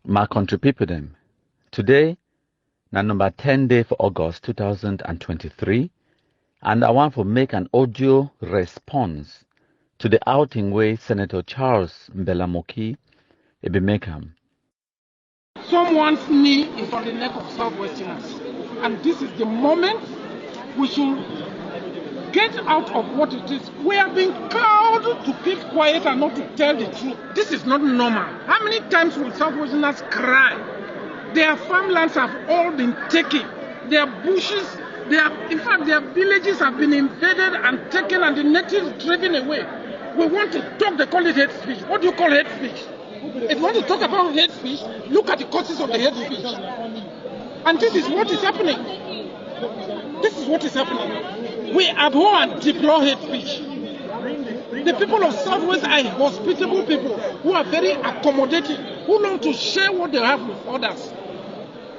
My country people them. Today, na number 10 day for August 2023, and I want to make an audio response to the outing way Senator Charles Mbella Moki be make am. Someone's knee is on the neck of Southwesterners, and this is the moment we should get out of what it is. We are being called to keep quiet and not to tell the truth. This is not normal. How many times will Southwesterners cry? Their farmlands have all been taken. Their bushes, in fact, their villages have been invaded and taken, and the natives driven away. We want to talk, they call it hate speech. What do you call hate speech? If you want to talk about hate speech, look at the causes of the hate speech. And this is what is happening. This is what is happening. We abhor and deplore hate speech. The people of Southwest are hospitable people who are very accommodating, who want to share what they have with others.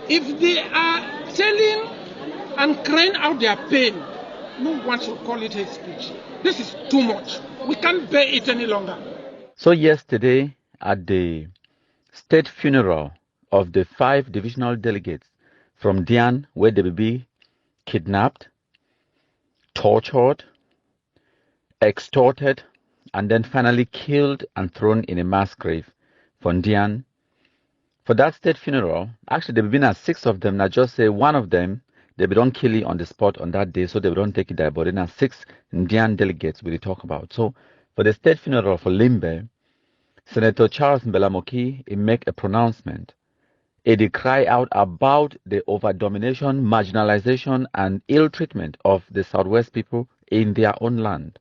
If they are telling and crying out their pain, no one should call it hate speech. This is too much. We can't bear it any longer. So yesterday, at the state funeral of the 5 divisional delegates from Dian, where they will be kidnapped, tortured, extorted, and then finally killed and thrown in a mass grave from Dian. For that state funeral, actually there have been 6 of them. Now just say one of them, they don't kill it on the spot on that day, so they don't take it there. But then 6 Indian delegates we talk about. So for the state funeral for Limbe, Senator Charles Mbella Moki make a pronouncement. He cry out about the over-domination, marginalization, and ill treatment of the Southwest people in their own land.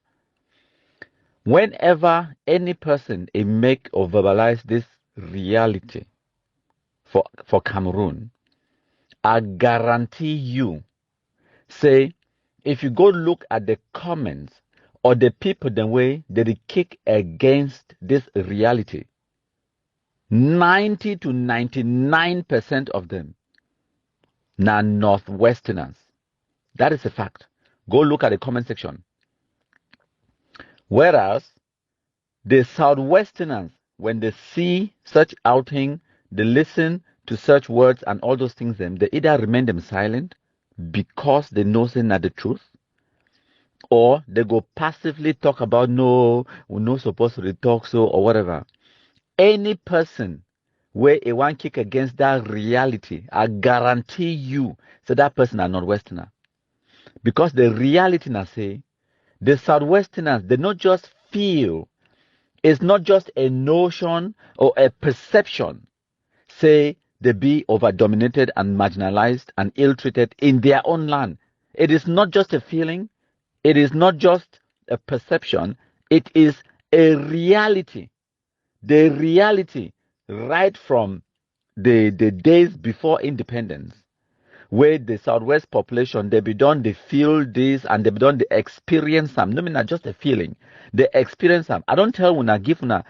Whenever any person make or verbalize this reality for Cameroon, I guarantee you, say, if you go look at the comments or the people the way they kick against this reality, 90 to 99% of them are Northwesterners. That is a fact. Go look at the comment section. Whereas the Southwesterners, when they see such outing, they listen to such words and all those things, they either remain them silent because they know it's not the truth, or they go passively talk about no, we're not supposed to talk so or whatever. Any person where a one kick against that reality, I guarantee you, so that person are not Westerner. Because the reality now say, the Southwesterners, they not just feel, it's not just a notion or a perception, say they be over-dominated and marginalized and ill-treated in their own land. It is not just a feeling, it is not just a perception, it is a reality. The reality right from the days before independence, where the Southwest population, they be done, they feel this and they be done, they experience them. No, not just a feeling, they experience them. I don't tell when I give una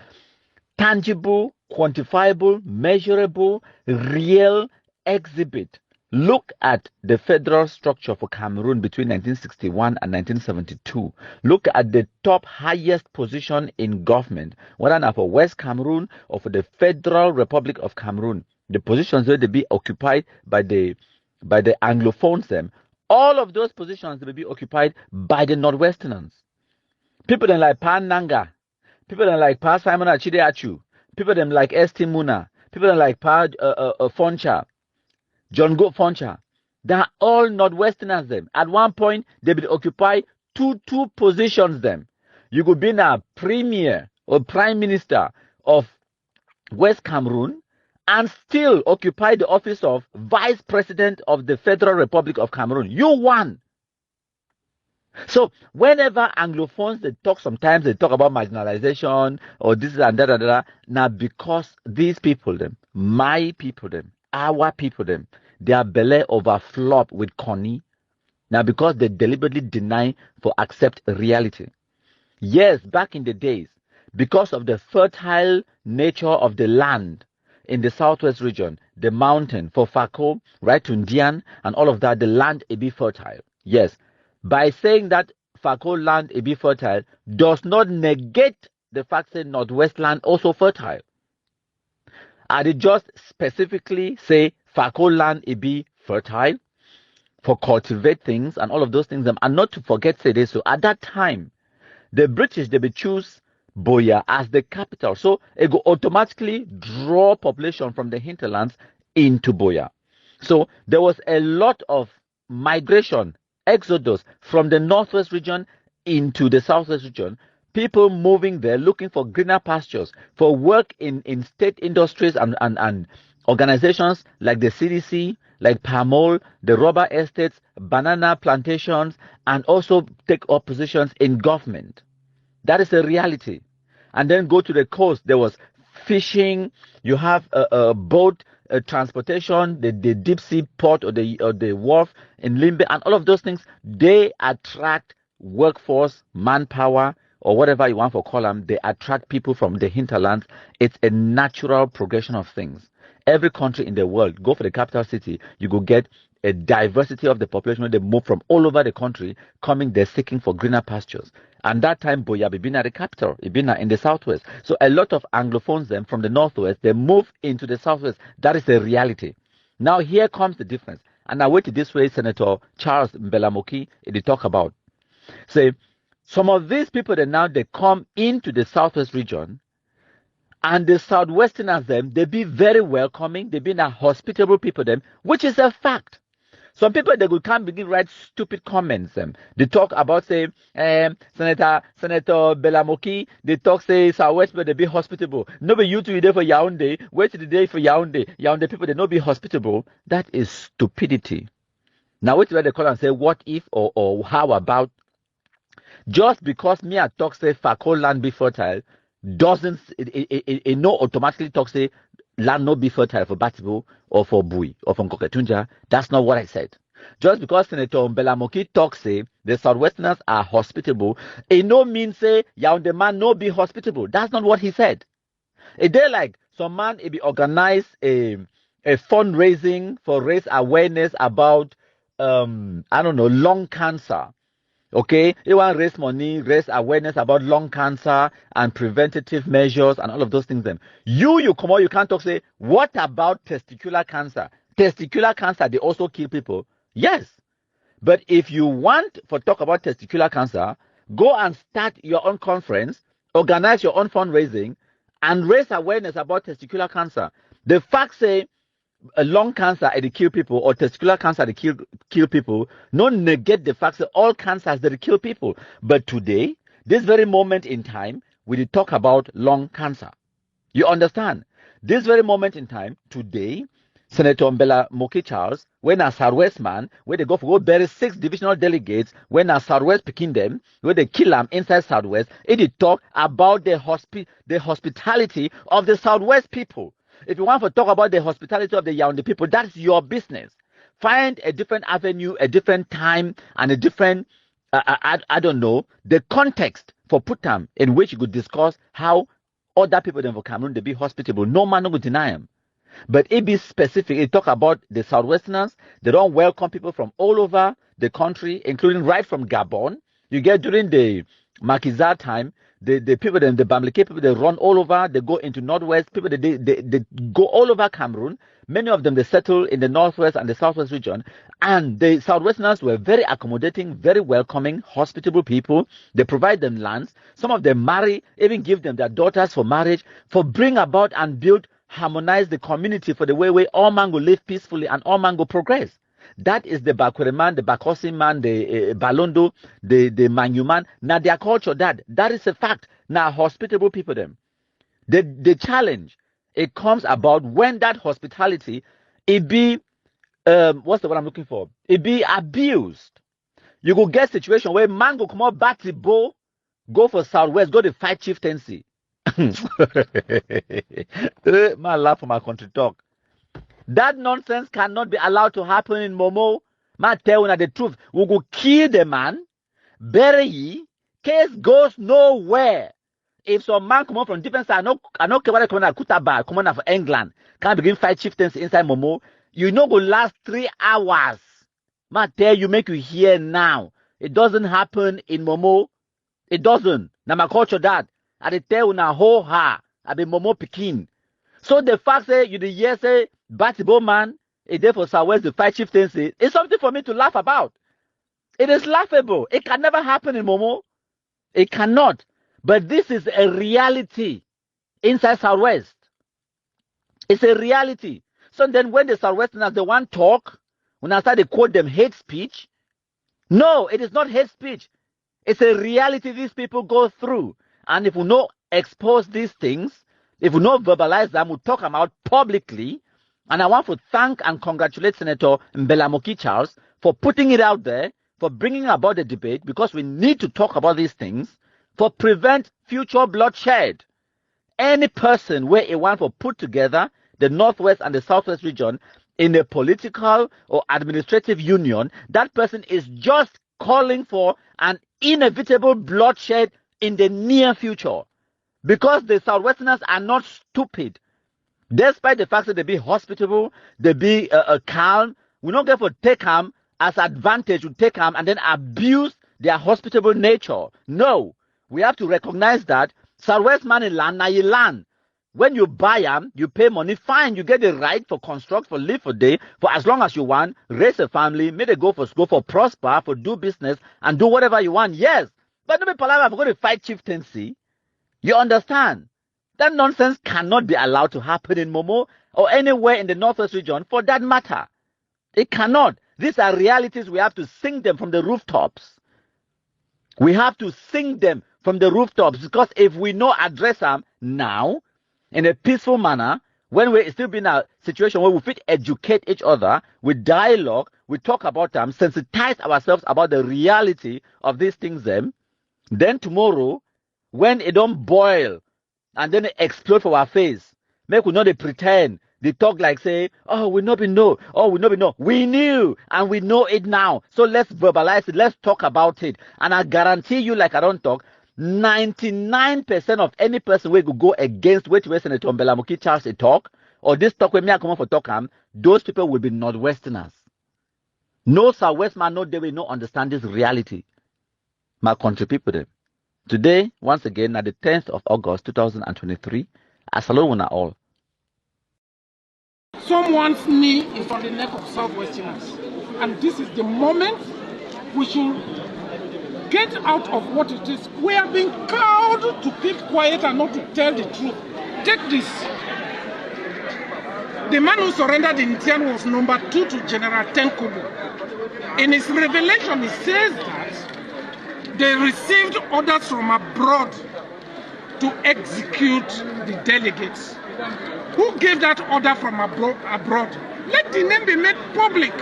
tangible, quantifiable, measurable, real exhibit. Look at the federal structure for Cameroon between 1961 and 1972. Look at the top highest position in government, whether not for West Cameroon or for the Federal Republic of Cameroon. The positions where they be occupied by the Anglophones them. All of those positions will be occupied by the Northwesterners. People then like Pan Nanga, people then like Pa Simon Achide Achu, people then like Esti Muna, people then like Pa Foncha, John Goat Foncha. They are all Northwesterners them. At one point, they will occupy two positions them. You could be a premier or prime minister of West Cameroon and still occupy the office of vice president of the Federal Republic of Cameroon. You won. So whenever Anglophones they talk, sometimes they talk about marginalization or this and that. Now because these people them, my people them, our people them, their belly overflow with corny. Now because they deliberately deny for accept reality. Yes, back in the days, because of the fertile nature of the land in the southwest region, the mountain for Fako, right to Ndian and all of that, the land it be fertile. Yes. By saying that Fako land it be fertile does not negate the fact that Northwest land also fertile. I did just specifically say Fako land it be fertile for cultivate things and all of those things. And not to forget say this. So at that time, the British they be choose Boya as the capital. So it go automatically draw population from the hinterlands into Boya. So there was a lot of migration, exodus from the northwest region into the southwest region. People moving there looking for greener pastures, for work in state industries and organizations like the CDC, like palm oil, the rubber estates, banana plantations, and also take up positions in government. That is a reality. And then go to the coast. There was fishing. You have a boat transportation, the deep sea port or the wharf in Limbe, and all of those things. They attract workforce, manpower, or whatever you want to call them. They attract people from the hinterlands. It's a natural progression of things. Every country in the world, go for the capital city, you go get a diversity of the population when they move from all over the country, coming there seeking for greener pastures. And that time, Boya been at the capital, been in the southwest. So a lot of Anglophones then from the northwest, they move into the southwest. That is the reality. Now here comes the difference. And I waited this way, Senator Charles Mbella Moki, they talk about. Say, some of these people that now they come into the southwest region, and the southwesterners them, they be very welcoming, they be a hospitable people them, which is a fact. Some people they will come begin write stupid comments. They talk about say Senator Belamoki. They talk say Southwest people they be hospitable. Nobody you two there for Yaoundé. Wait till the day for Yaoundé. Yaoundé people they not be hospitable. That is stupidity. Now wait till they call and say what if or how about. Just because me I talk say Fako land be fertile doesn't it no automatically talk say land no be fertile for Batibo or for Bui or for Nkoketunja. That's not what I said. Just because Senator Mbelamoki talk say the Southwesterners are hospitable, it no mean say Yaoundé man no be hospitable. That's not what he said. A day like some man it be organize a fundraising for raise awareness about I don't know lung cancer. Okay, you want to raise money, raise awareness about lung cancer and preventative measures and all of those things. Then you come out, you can't talk. Say, what about testicular cancer? Testicular cancer, they also kill people. Yes, but if you want to talk about testicular cancer, go and start your own conference, organize your own fundraising, and raise awareness about testicular cancer. The facts say a lung cancer they kill people or testicular cancer they kill people, no negate the fact that all cancers they kill people. But today, this very moment in time, we talk about lung cancer. You understand? This very moment in time, today, Senator Mbella Moki Charles, when a Southwest man, where they go for go bury 6 divisional delegates, when a Southwest picking them, where they kill them inside Southwest, it talk about the hospitality of the Southwest people. If you want to talk about the hospitality of the Yaoundé people, that's your business. Find a different avenue, a different time, and a different, I don't know, the context for Putam in which you could discuss how other people in Cameroon, they be hospitable. No man will deny them. But it be specific. It talk about the Southwesterners. They don't welcome people from all over the country, including right from Gabon. You get during the Makiza time, the people, the Bamileke people, they run all over. They go into Northwest. People, they go all over Cameroon. Many of them, they settle in the Northwest and the Southwest region. And the Southwesterners were very accommodating, very welcoming, hospitable people. They provide them lands. Some of them marry, even give them their daughters for marriage, for bring about and build, harmonize the community for the way all man will live peacefully and all man will progress. That is the Bakwere man, the Bakosi man, the Balondo, the Manyu man. Now their culture, that is a fact. Now hospitable people them. The challenge, it comes about when that hospitality, it be, what's the word I'm looking for? It be abused. You go get situation where man go come out batty bow, go for Southwest, go to fight chieftaincy. Man laugh for my country talk. That nonsense cannot be allowed to happen in Momo. Man tell you the truth. We go kill the man, bury ye, case goes nowhere. If some man come up from different side, I know care what come on Kutaba, come on for England, can begin fight chieftains inside Momo. You know go last 3 hours. Man tell you, make you hear now. It doesn't happen in Momo. It doesn't. Now my culture that. I tell you now, ho ha. I be Momo Pekin. So the fact that you the year say Batibo man, a day for Southwest the fight chieftaincy, is something for me to laugh about. It is laughable. It can never happen in Momo. It cannot. But this is a reality inside Southwest. It's a reality. So then when the Southwesterners, they want talk, when I start to quote them hate speech, no, it is not hate speech. It's a reality these people go through. And if we not expose these things, if we not verbalize them, we talk about publicly. And I want to thank and congratulate Senator Mbella Moki Charles for putting it out there, for bringing about the debate, because we need to talk about these things for prevent future bloodshed. Any person where it want to put together the Northwest and the Southwest region in a political or administrative union, that person is just calling for an inevitable bloodshed in the near future. Because the Southwesterners are not stupid. Despite the fact that they be hospitable, they be calm, we don't get for take them as advantage, we take them and then abuse their hospitable nature. No, we have to recognize that Southwest man in land, now you land. When you buy them, you pay money, fine, you get the right for construct, for live for day, for as long as you want, raise a family, maybe go for school, for prosper, for do business, and do whatever you want, yes. But don't be polite, I'm going to fight chieftaincy. You understand? That nonsense cannot be allowed to happen in Momo or anywhere in the Northwest region for that matter. It cannot. These are realities. We have to sing them from the rooftops. We have to sing them from the rooftops, because if we not address them now in a peaceful manner, when we're still in a situation where we fit educate each other with dialogue, we talk about them, sensitize ourselves about the reality of these things, then tomorrow, when it don't boil and then it explode for our face, make we not they pretend, they talk like say, oh, we not be know, oh, we not be know. We knew and we know it now. So let's verbalize it, let's talk about it. And I guarantee you, like I don't talk, 99% of any person who could go against which way Senator Mbella Moki Charles a talk, or this talk when me I come for talk, those people will be Northwesterners. No Southwest man, no they will not understand this reality. My country people them. Today, once again, at the 10th of August 2023, I salute one all. Someone's knee is on the neck of Southwesterners. And this is the moment we should get out of what it is. We are being called to keep quiet and not to tell the truth. Take this. The man who surrendered in Tian was number 2 to General Tenkubu. In his revelation, he says that they received orders from abroad to execute the delegates. Who gave that order from abroad? Let the name be made public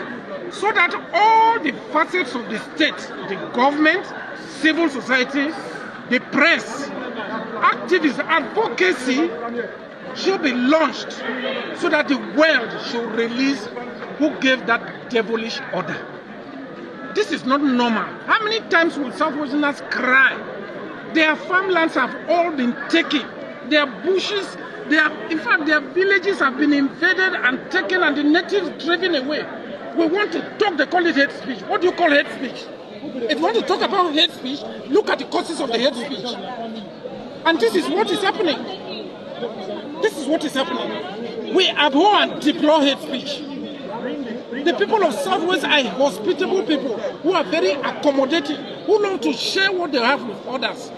so that all the facets of the state, the government, civil society, the press, activists, advocacy should be launched so that the world should release who gave that devilish order. This is not normal. How many times will Southwesterners cry? Their farmlands have all been taken. Their bushes, in fact, their villages have been invaded and taken and the natives driven away. We want to talk, they call it hate speech. What do you call hate speech? If you want to talk about hate speech, look at the causes of the hate speech. And this is what is happening. This is what is happening. We abhor and deplore hate speech. The people of Southwest are hospitable people who are very accommodating, who know to share what they have with others.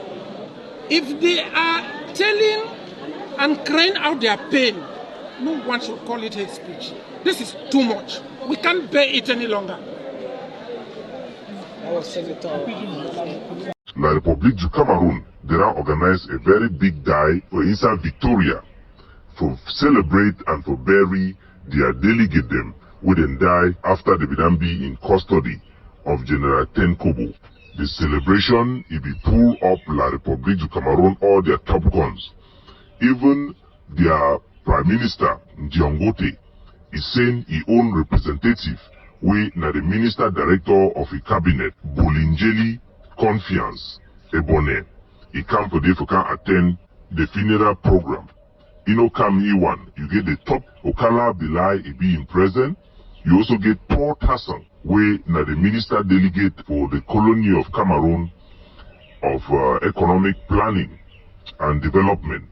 If they are telling and crying out their pain, no one should call it hate speech. This is too much. We can't bear it any longer. La République du Cameroun dera organize a very big day for inside Victoria for celebrate and for bury their delegate them who then die after they be in custody of General Tenkubu. The celebration will be pull up La République du Cameroun all their top guns. Even their Prime Minister Ndiongote is saying his own representative, we na the Minister Director of a cabinet, Bolingeli Confiance Ebone. He come today for can attend the funeral program. You know, come here one, you get the top Okala Bilai he be in present. You also get Paul Tasson, we na the Minister Delegate for the colony of Cameroon of Economic Planning and Development.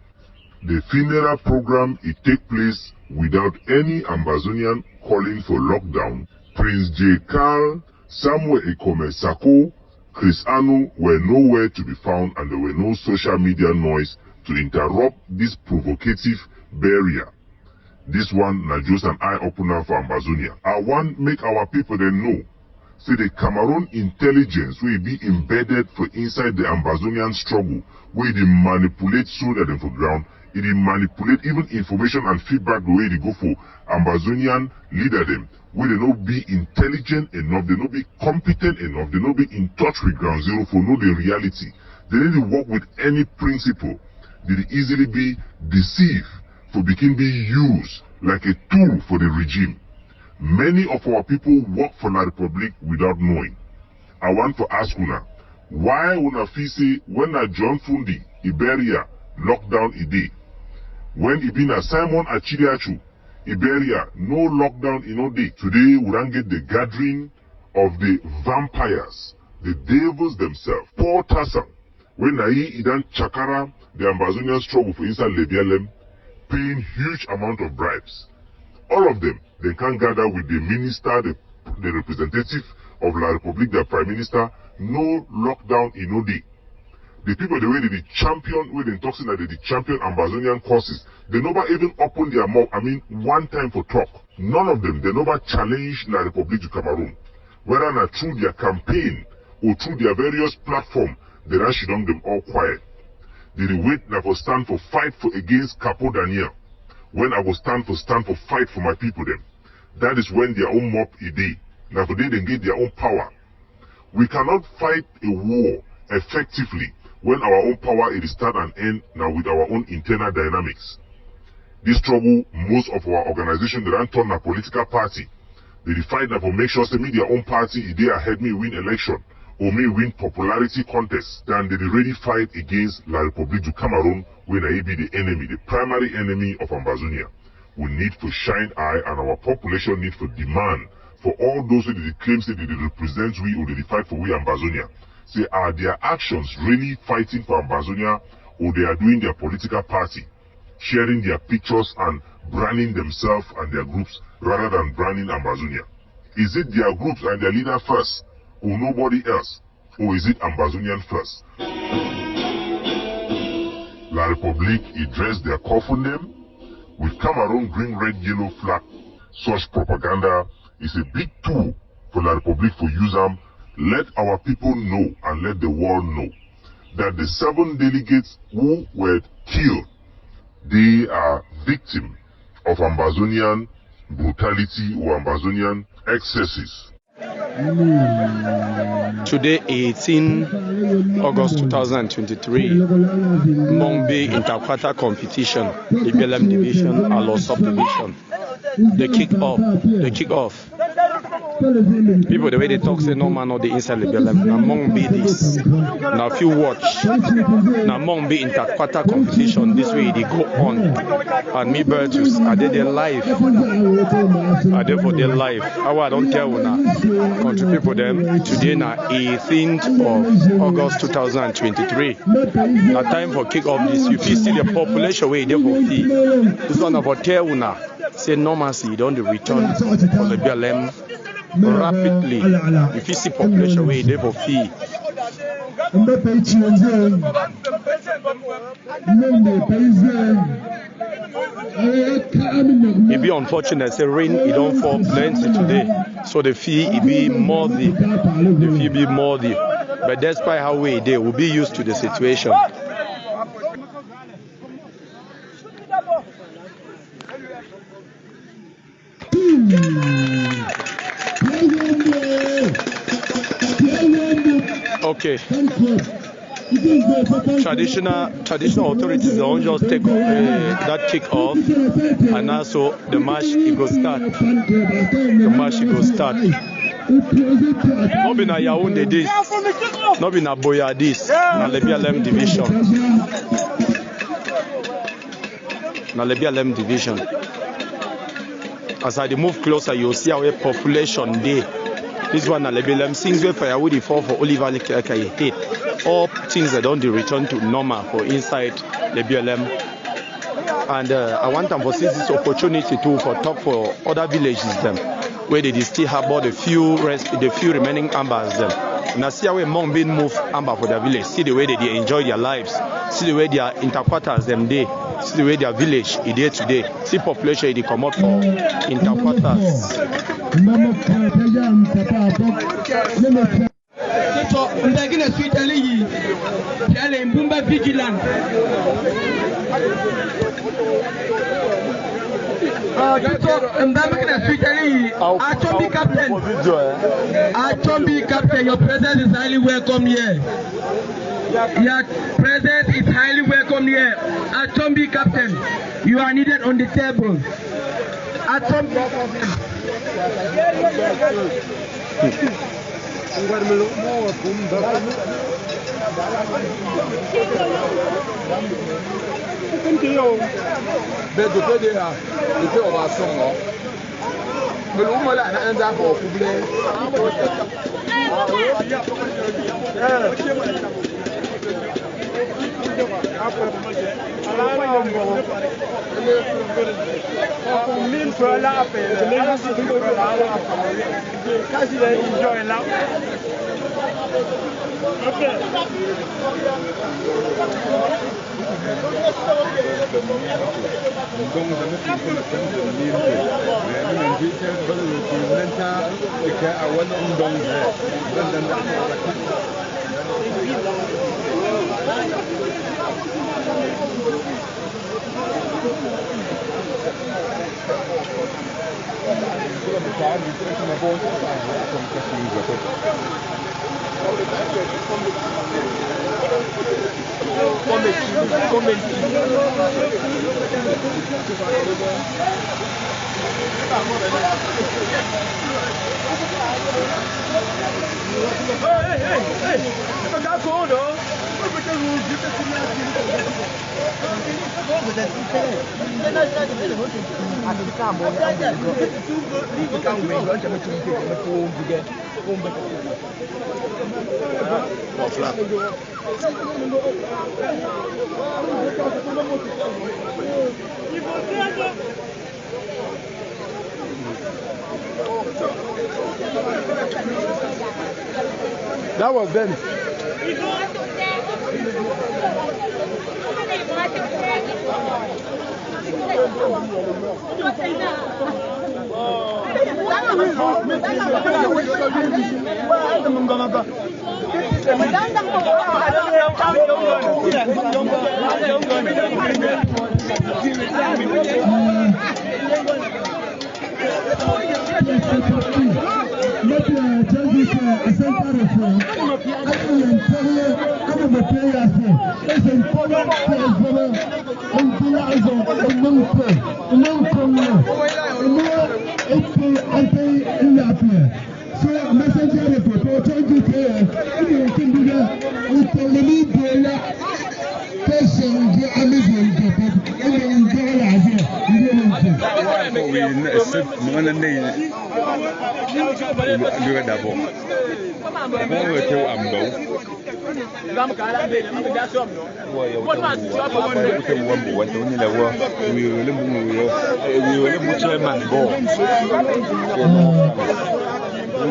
The funeral program it take place without any Ambazonian calling for lockdown. Prince J. Carl, Samuel Ekome Sako, Chris Anu were nowhere to be found, and there were no social media noise to interrupt this provocative burial. This one na just an eye-opener for Ambazonia. I want make our people then know. Say the Cameroon intelligence will be embedded for inside the Ambazonian struggle, where they manipulate soldiers them for ground, it manipulate even information and feedback the way they go for Ambazonian leader them, where they not be intelligent enough, they not be competent enough, they not be in touch with ground zero for know the reality. They need to work with any principle. They easily be deceived for being used like a tool for the regime. Many of our people work for the Republic without knowing. I want to ask una, why una feel say when a John Fundi, Iberia, lockdown ide, when it been a Simon Achiriachu, Iberia, no lockdown in all day. Today we don't get the gathering of the vampires, the devils themselves. Paul Tassan, when I idan Chakara, the Ambazonian struggle for inside Lebialem, paying huge amount of bribes. All of them, they can gather with the minister, the representative of La Republique, the prime minister, no lockdown in no day. The people, the way they champion, when they talk that they champion Ambazonian causes, they never even open their mouth, one time for talk. None of them, they never challenge La Republique du Cameroon. Whether not through their campaign or through their various platforms, they rush down them all quiet. They wait now for stand for fight for against Capo Daniel. When I will stand for fight for my people them. That is when their own mob idea. Now for they get their own power. We cannot fight a war effectively when our own power is start and end now with our own internal dynamics. This trouble, most of our organizations they don't turn a political party. They fight now for make sure they meet their own party if they ahead me win election or me win popularity contest. Then they really fight against La Republique du Cameroon when they be the enemy, the primary enemy of Ambazonia. We need to shine eye and our population need to demand for all those who they claim say they represent we or they fight for we Ambazonia. Say, are their actions really fighting for Ambazonia or they are doing their political party, sharing their pictures and branding themselves and their groups rather than branding Ambazonia? Is it their groups and their leader first or nobody else? Or is it Ambazonian first? La Republique dressed their coffin name with Cameroon green, red, yellow flag. Such propaganda is a big tool for La Republique for use them. Let our people know and let the world know that the 7 delegates who were killed, they are victims of Ambazonian brutality or Ambazonian excesses. Today, 18 August 2023, Mongbe Interquarter Competition, the BLM Division, Alo Subdivision. The kick-off. People, the way they talk, say no man or the inside the BLM. Now, Mongbe this. Now, if you watch, now Mongbe Interquarter Competition, this way they go on. And me, Bertus, are they their life? Are they for their life? How I don't tell now. Country people, them today now 18th of August 2023. Now time for kick off this. You see the population way they for fee. This one about tell now. Say normalcy don't return for the BLM rapidly. If you see population way they for fee. It be unfortunate, say rain it don't fall plenty today. So the fee it be more the fee be more the. But despite how way they will be used to the situation. Okay. Traditional authorities don't just take that kick off, and also the march it go start. Not be na Yaoundé this, not be na Boya this, na the BLM division. Na the BLM division. As I move closer, you'll see our population day. This one na the BLM things where firewood fall for Oliver hit. All things that don't return to normal for inside the BLM And I want them to seize this opportunity too for talk for other villages them, where they still have about the few remaining ambas them. And I see how Hmong being move amber for their village. See the way they enjoy their lives. See the way their interquarters them day. See the way their village is day to day. See population they come out for interquarters. Captain, your presence is highly welcome here. Your presence is highly welcome here. Achombi Captain, you are needed on the table. Achombi That was them.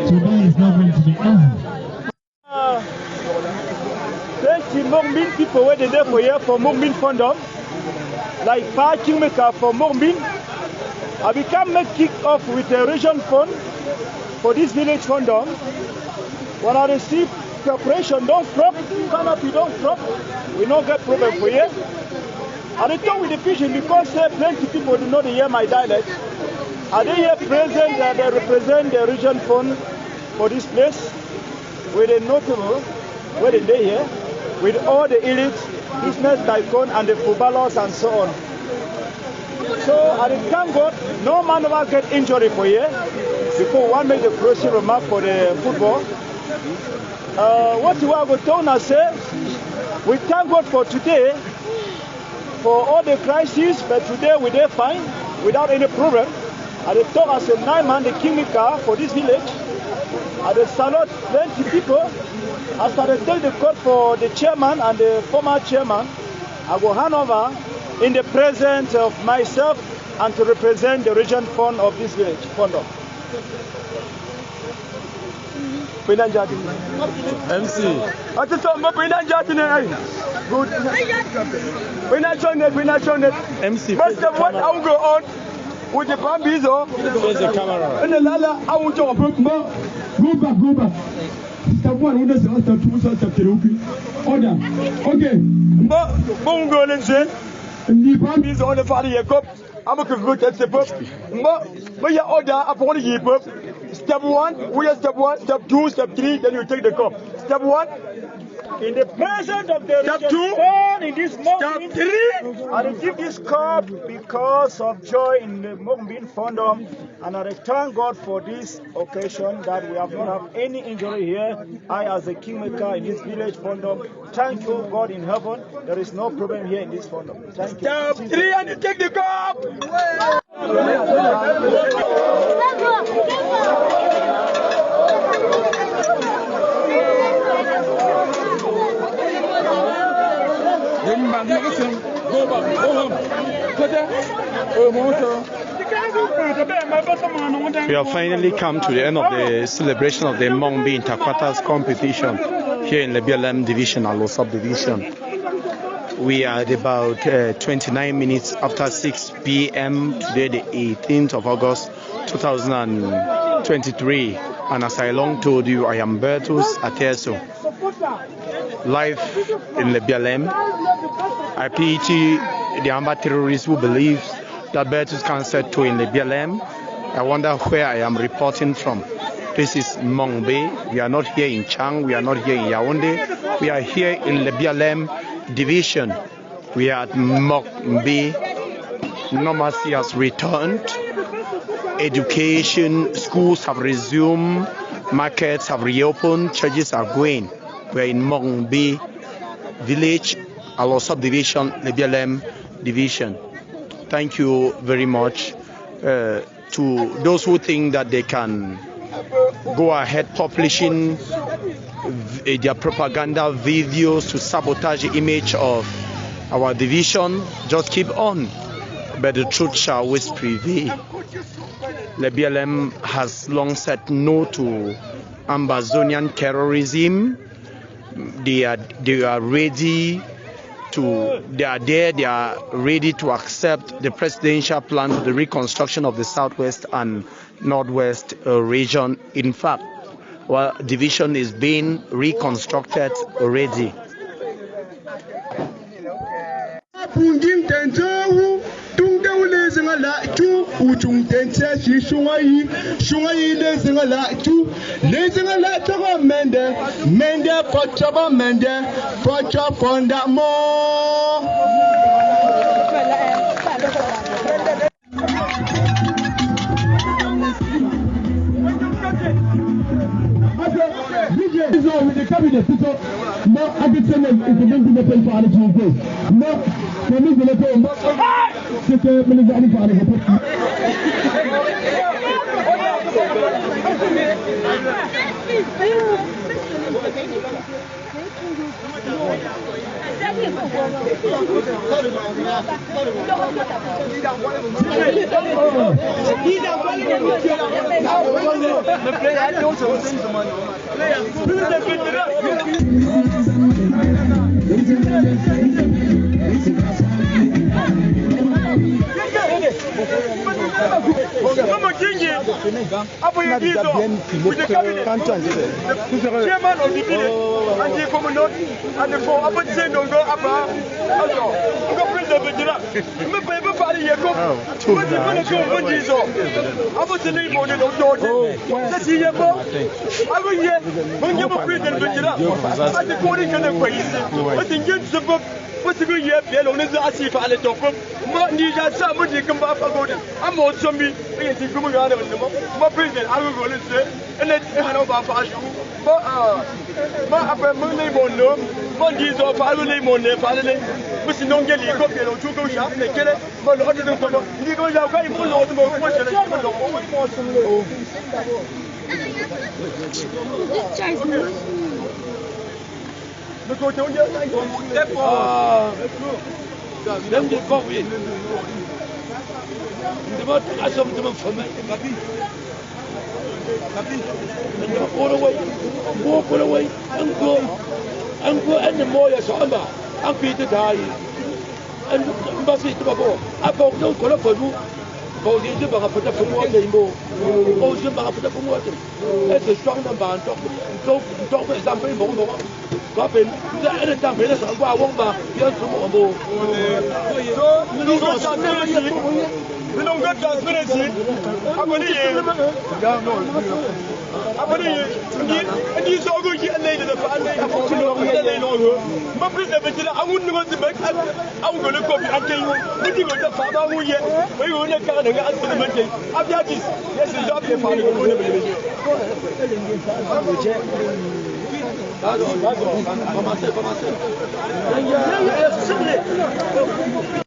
Today is not going to be easy. Hmong people where they there for here for Hmong Fondom, like parking maker for Hmong. I become make kick off with a region fund for this village Fondom. When I receive preparation, don't drop, canopy don't drop, we don't get problem for here. And I talk with the fishing because plenty people do not hear my dialect. Are they here present that they represent the region fund for this place with a notable, where they here, with all the elites, business tycoon and the footballers and so on. So I thank God, no man ever get injury for here, because one made the closing remark for the football. What you are going to say, we thank God for today, for all the crises, but today we are fine, without any problem. I talk as a 9-man, the kingmaker for this village. I salute plenty people. As I take the call for the chairman and the former chairman, I go hand over in the presence of myself and to represent the region fund of this village, Fondo. MC. Good. We're not showing it. MC. But what I will go on with the Bambizo. Face the camera. And the Lala, I will talk. Go back. Step 1, who does the step 2, step 3. Order. Okay. But go and say, the Bambizo on the Father Cup. I'm a good at step up. But your order upon the heap up. Step 1, we are step 1, step 2, step 3, then you take the cup. Step 1, in the presence of the step 2, in this step 3, I will give this cup because of joy in the Mombin Fondom, and I thank God for this occasion that we have not have any injury here. I, as the kingmaker in this village Fondom, thank you, God in heaven. There is no problem here in this Fondom. Thank you. Step 3, and you take the cup. We have finally come to the end of the celebration of the Mongbi Interquarters competition here in the BLM division and subdivision. We are at about 29 minutes after 6 p.m. today, the 18th of August 2023. And as I long told you, I am Bertus Ateso, live in the BLM. I pity the Amba terrorists who believe that Bertus can set to in the BLM. I wonder where I am reporting from. This is Mongbe. We are not here in Chang. We are not here in Yaoundé. We are here in the BLM division. We are at Mongbe. Normalcy has returned. Education, schools have resumed. Markets have reopened. Churches are going. We are in Mongbe village, our subdivision, the BLM division. Thank you very much to those who think that they can go ahead publishing their propaganda videos to sabotage the image of our division. Just keep on, but the truth shall always prevail. The BLM has long said no to Ambazonian terrorism. They are ready to, they are ready to accept the presidential plan for the reconstruction of the southwest and northwest region. In fact, our division is being reconstructed already. What's the good year? Piano is a sea for the top. Monday, somebody come back for good. I'm on some me. My president, I will go and say, and then I know about fashion. But after Monday morning, Mondays off, I will name on their family. Mr. Nongeli, copy of two go shop, they kill it. But other than you go out, I will know the most question. Then they go in. The what I some them for me. And you go away, and go and the more as Amba, and Peter die. And Mbassi to Babo, I bought no color for you. For the Jibba put up from water in Bo, oh, Jibba put up from water. That's a strong number and talk for example in Bobo. Coppin, the other time, I won't back, young from Bo. We don't get transparency. I'm going to and he's all going to get later. I wouldn't want to make I'm going to copy until you got the father who yet. We will not get an answer to the meeting. I've got this. Yes, it's up here. That's all.